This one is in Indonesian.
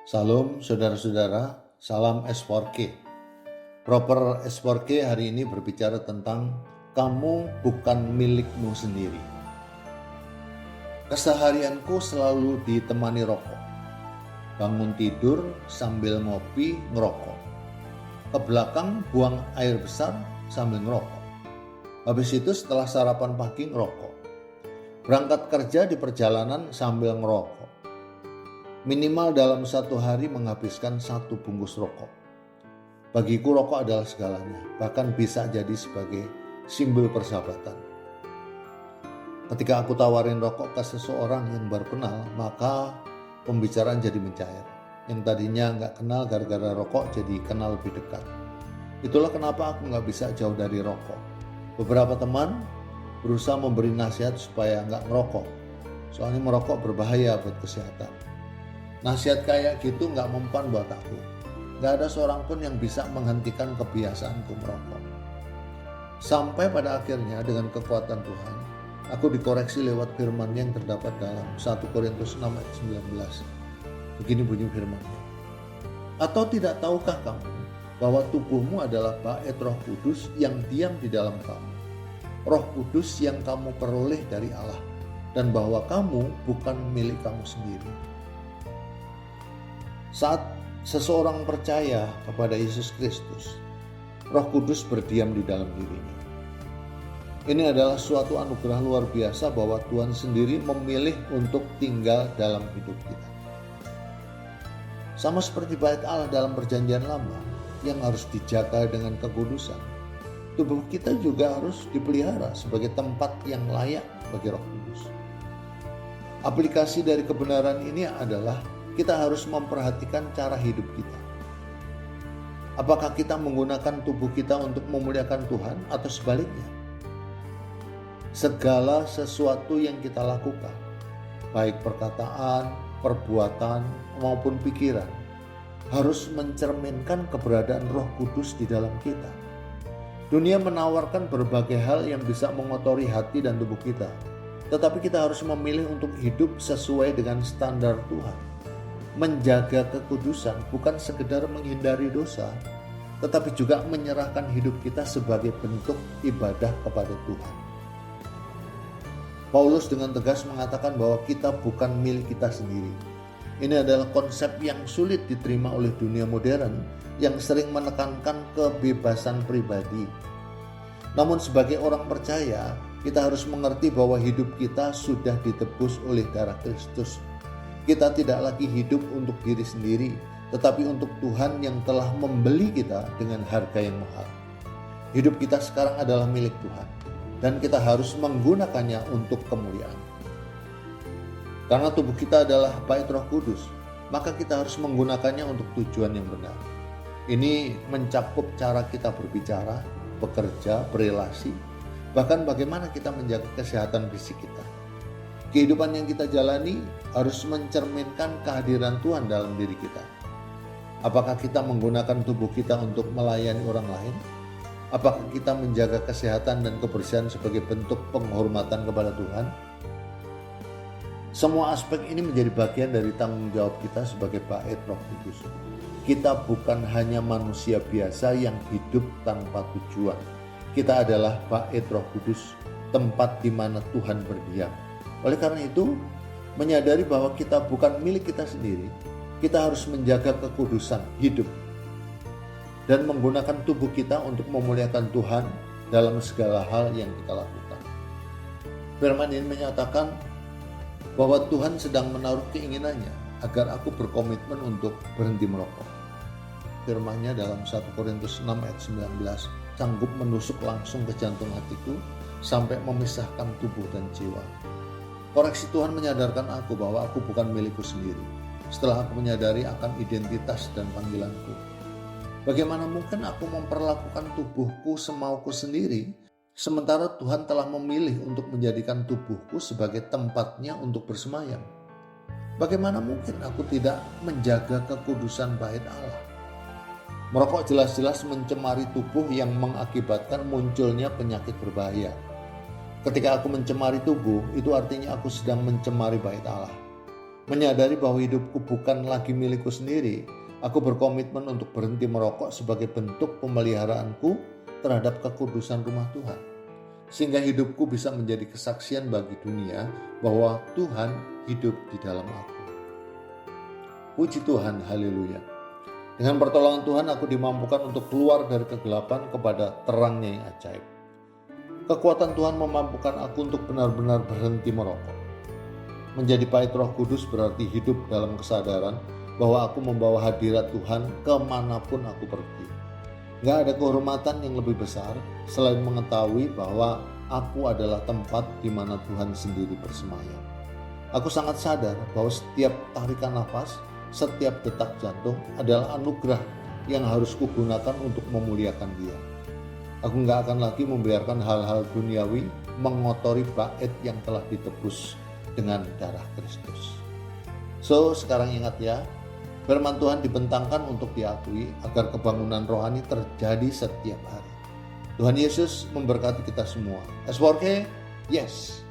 Salam saudara-saudara, salam S4K. Proper S4K hari ini berbicara tentang kamu bukan milikmu sendiri. Keseharianku selalu ditemani rokok. Bangun tidur sambil ngopi ngerokok. Ke belakang buang air besar sambil ngerokok. Habis itu setelah sarapan pagi ngerokok. Berangkat kerja di perjalanan sambil ngerokok. Minimal dalam satu hari menghabiskan 1 bungkus rokok. Bagiku rokok adalah segalanya, bahkan bisa jadi sebagai simbol persahabatan. Ketika aku tawarin rokok ke seseorang yang baru kenal, maka pembicaraan jadi mencair. Yang tadinya nggak kenal gara-gara rokok jadi kenal lebih dekat. Itulah kenapa aku nggak bisa jauh dari rokok. Beberapa teman berusaha memberi nasihat supaya nggak merokok, soalnya merokok berbahaya buat kesehatan. Nasihat kayak gitu gak mempan buat aku. Gak ada seorang pun yang bisa menghentikan kebiasaanku merokok. Sampai pada akhirnya dengan kekuatan Tuhan, aku dikoreksi lewat firman yang terdapat dalam 1 Korintus 6 ayat 19. Begini bunyi firman-Nya. Atau tidak tahukah kamu bahwa tubuhmu adalah bait Roh Kudus yang diam di dalam kamu? Roh Kudus yang kamu peroleh dari Allah, dan bahwa kamu bukan milik kamu sendiri. Saat seseorang percaya kepada Yesus Kristus, Roh Kudus berdiam di dalam dirinya. Ini adalah suatu anugerah luar biasa bahwa Tuhan sendiri memilih untuk tinggal dalam hidup kita. Sama seperti bait Allah dalam Perjanjian Lama yang harus dijaga dengan kekudusan, tubuh kita juga harus dipelihara sebagai tempat yang layak bagi Roh Kudus. Aplikasi dari kebenaran ini adalah kita harus memperhatikan cara hidup kita. Apakah kita menggunakan tubuh kita untuk memuliakan Tuhan atau sebaliknya? Segala sesuatu yang kita lakukan, baik perkataan, perbuatan, maupun pikiran, harus mencerminkan keberadaan Roh Kudus di dalam kita. Dunia menawarkan berbagai hal yang bisa mengotori hati dan tubuh kita, tetapi kita harus memilih untuk hidup sesuai dengan standar Tuhan. Menjaga kekudusan bukan sekedar menghindari dosa, tetapi juga menyerahkan hidup kita sebagai bentuk ibadah kepada Tuhan. Paulus dengan tegas mengatakan bahwa kita bukan milik kita sendiri. Ini adalah konsep yang sulit diterima oleh dunia modern yang sering menekankan kebebasan pribadi. Namun sebagai orang percaya, kita harus mengerti bahwa hidup kita sudah ditebus oleh darah Kristus. Kita tidak lagi hidup untuk diri sendiri, tetapi untuk Tuhan yang telah membeli kita dengan harga yang mahal. Hidup kita sekarang adalah milik Tuhan, dan kita harus menggunakannya untuk kemuliaan. Karena tubuh kita adalah bait Roh Kudus, maka kita harus menggunakannya untuk tujuan yang benar. Ini mencakup cara kita berbicara, bekerja, berelasi, bahkan bagaimana kita menjaga kesehatan fisik kita. Kehidupan yang kita jalani harus mencerminkan kehadiran Tuhan dalam diri kita. Apakah kita menggunakan tubuh kita untuk melayani orang lain? Apakah kita menjaga kesehatan dan kebersihan sebagai bentuk penghormatan kepada Tuhan? Semua aspek ini menjadi bagian dari tanggung jawab kita sebagai bait Roh Kudus. Kita bukan hanya manusia biasa yang hidup tanpa tujuan. Kita adalah bait Roh Kudus, tempat di mana Tuhan berdiam. Oleh karena itu, menyadari bahwa kita bukan milik kita sendiri, kita harus menjaga kekudusan hidup dan menggunakan tubuh kita untuk memuliakan Tuhan dalam segala hal yang kita lakukan. Firman ini menyatakan bahwa Tuhan sedang menaruh keinginannya agar aku berkomitmen untuk berhenti merokok. Firman-Nya dalam 1 Korintus 6 ayat 19 sanggup menusuk langsung ke jantung hatiku sampai memisahkan tubuh dan jiwa. Koreksi Tuhan menyadarkan aku bahwa aku bukan milikku sendiri. Setelah aku menyadari akan identitas dan panggilanku, bagaimana mungkin aku memperlakukan tubuhku semauku sendiri, sementara Tuhan telah memilih untuk menjadikan tubuhku sebagai tempatnya untuk bersemayam? Bagaimana mungkin aku tidak menjaga kekudusan bait Allah? Merokok jelas-jelas mencemari tubuh yang mengakibatkan munculnya penyakit berbahaya. Ketika aku mencemari tubuh, itu artinya aku sedang mencemari bait Allah. Menyadari bahwa hidupku bukan lagi milikku sendiri, aku berkomitmen untuk berhenti merokok sebagai bentuk pemeliharaanku terhadap kekudusan rumah Tuhan. Sehingga hidupku bisa menjadi kesaksian bagi dunia bahwa Tuhan hidup di dalam aku. Puji Tuhan, haleluya. Dengan pertolongan Tuhan aku dimampukan untuk keluar dari kegelapan kepada terangnya yang ajaib. Kekuatan Tuhan memampukan aku untuk benar-benar berhenti merokok. Menjadi pait Roh Kudus berarti hidup dalam kesadaran bahwa aku membawa hadirat Tuhan kemanapun aku pergi. Gak ada kehormatan yang lebih besar selain mengetahui bahwa aku adalah tempat di mana Tuhan sendiri bersemayam. Aku sangat sadar bahwa setiap tarikan nafas, setiap detak jantung adalah anugerah yang harus kugunakan untuk memuliakan Dia. Aku gak akan lagi membiarkan hal-hal duniawi mengotori bait yang telah ditebus dengan darah Kristus. So, sekarang ingat ya, firman Tuhan dibentangkan untuk diakui agar kebangunan rohani terjadi setiap hari. Tuhan Yesus memberkati kita semua. S4K, yes.